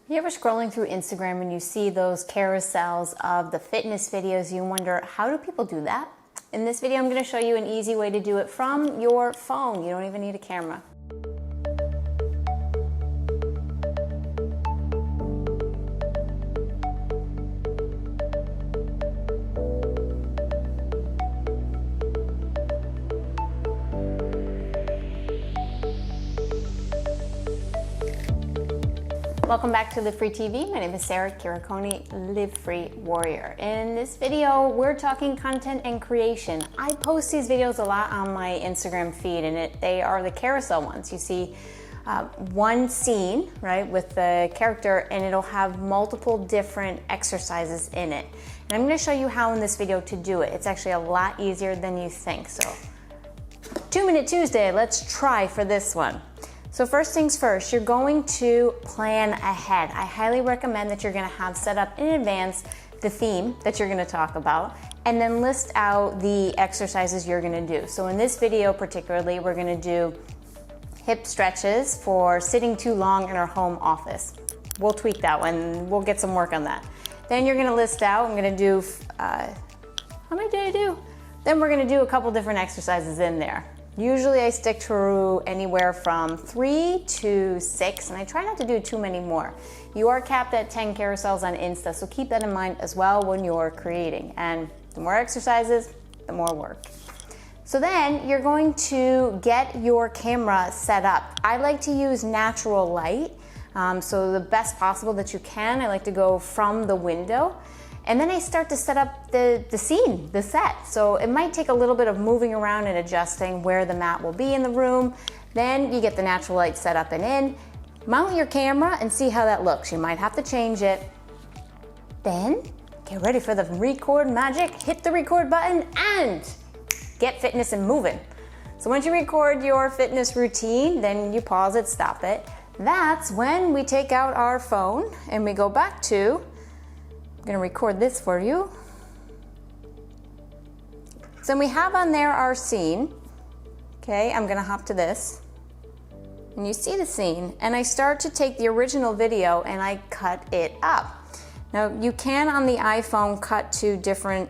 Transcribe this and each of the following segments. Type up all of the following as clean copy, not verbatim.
You ever scrolling through Instagram and you see those carousels of the fitness videos, you wonder, how do people do that? In this video, I'm going to show you an easy way to do it from your phone. You don't even need a camera. Welcome back to Live Free TV. My name is Sarah Kirikoni, Live Free Warrior. In this video, we're talking content and creation. I post these videos a lot on my Instagram feed, and they are the carousel ones. You see one scene, right, with the character, and it'll have multiple different exercises in it. And I'm going to show you how in this video to do it. It's actually a lot easier than you think. So 2-Minute Tuesday, let's try for this one. So first things first, you're going to plan ahead. I highly recommend that you're gonna have set up in advance the theme that you're gonna talk about, and then list out the exercises you're gonna do. So in this video particularly, we're gonna do hip stretches for sitting too long in our home office. We'll tweak that one, we'll get some work on that. Then you're gonna list out, I'm gonna do, how many did I do? Then we're gonna do a couple different exercises in there. Usually I stick to anywhere from 3 to 6, and I try not to do too many more. You are capped at 10 carousels on Insta, so keep that in mind as well when you're creating. And the more exercises, the more work. So then you're going to get your camera set up. I like to use natural light, so the best possible that you can. I like to go from the window. And then I start to set up the scene, the set. So it might take a little bit of moving around and adjusting where the mat will be in the room. Then you get the natural light set up and in. Mount your camera and see how that looks. You might have to change it. Then get ready for the record magic. Hit the record button and get fitness and moving. So once you record your fitness routine, then you pause it, stop it. That's when we take out our phone and we go back to, I'm gonna record this for you. So we have on there our scene. Okay, I'm gonna hop to this. And you see the scene, and I start to take the original video and I cut it up. Now you can on the iPhone cut to different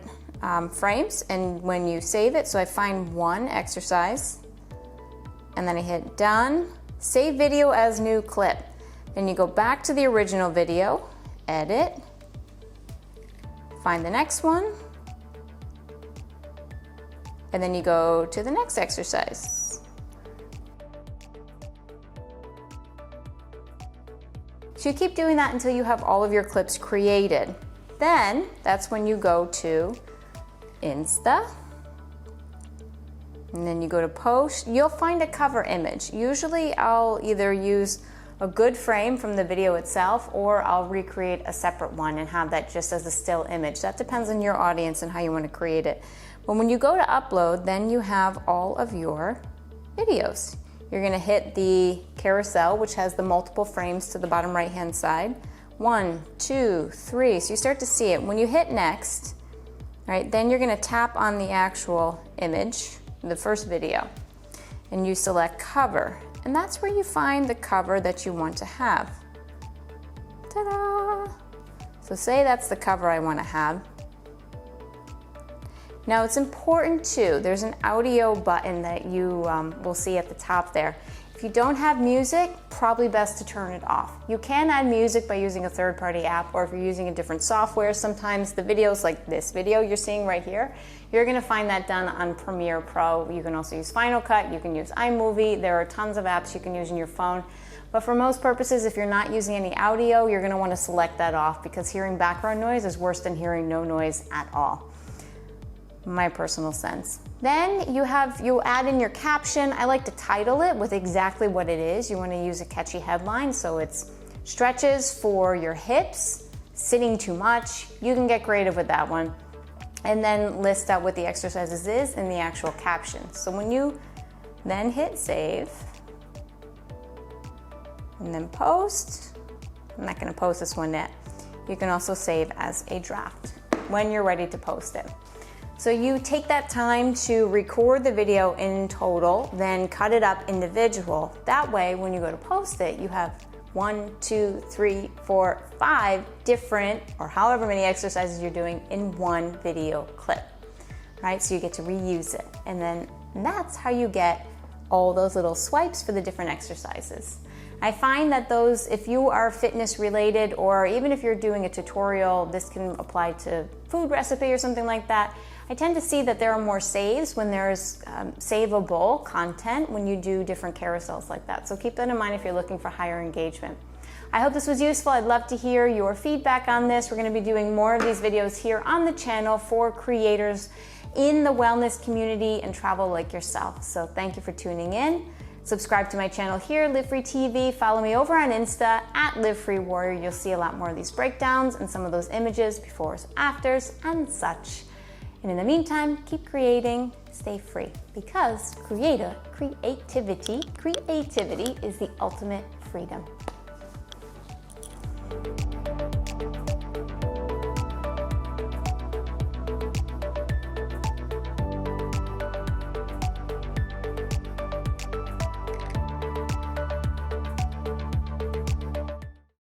frames, and when you save it, so I find one exercise, and then I hit done, save video as new clip. Then you go back to the original video, edit, find the next one, and then you go to the next exercise. So you keep doing that until you have all of your clips created. Then that's when you go to Insta, and then you go to post. You'll find a cover image. Usually I'll either use a good frame from the video itself, or I'll recreate a separate one and have that just as a still image. That depends on your audience and how you want to create it. But when you go to upload, then you have all of your videos. You're going to hit the carousel, which has the multiple frames to the bottom right hand side. 1, 2, 3. So you start to see it. When you hit next, right, then you're going to tap on the actual image, the first video, and you select cover. And that's where you find the cover that you want to have. Ta-da! So say that's the cover I want to have. Now it's important too, there's an audio button that you will see at the top there. If you don't have music, probably best to turn it off. You can add music by using a third-party app, or if you're using a different software, sometimes the videos like this video you're seeing right here, you're gonna find that done on Premiere Pro. You can also use Final Cut, you can use iMovie, there are tons of apps you can use on your phone. But for most purposes, if you're not using any audio, you're gonna wanna select that off, because hearing background noise is worse than hearing no noise at all. My personal sense. Then you add in your caption. I like to title it with exactly what it is. You want to use a catchy headline, so it's stretches for your hips, sitting too much. You can get creative with that one. And then list out what the exercises is in the actual caption. So when you then hit save, and then post, I'm not going to post this one yet. You can also save as a draft when you're ready to post it. So you take that time to record the video in total, then cut it up individual. That way, when you go to post it, you have 1, 2, 3, 4, 5 different, or however many exercises you're doing in one video clip, right? So you get to reuse it. And then that's how you get all those little swipes for the different exercises. I find that those, if you are fitness related, or even if you're doing a tutorial, this can apply to food recipe or something like that, I tend to see that there are more saves when there's savable content when you do different carousels like that. So keep that in mind if you're looking for higher engagement. I hope this was useful. I'd love to hear your feedback on this. We're going to be doing more of these videos here on the channel for creators in the wellness community and travel like yourself. So thank you for tuning in. Subscribe to my channel here, Live Free TV. Follow me over on Insta at Live Free Warrior. You'll see a lot more of these breakdowns and some of those images, befores, afters, and such. And in the meantime, keep creating, stay free, because creativity is the ultimate freedom.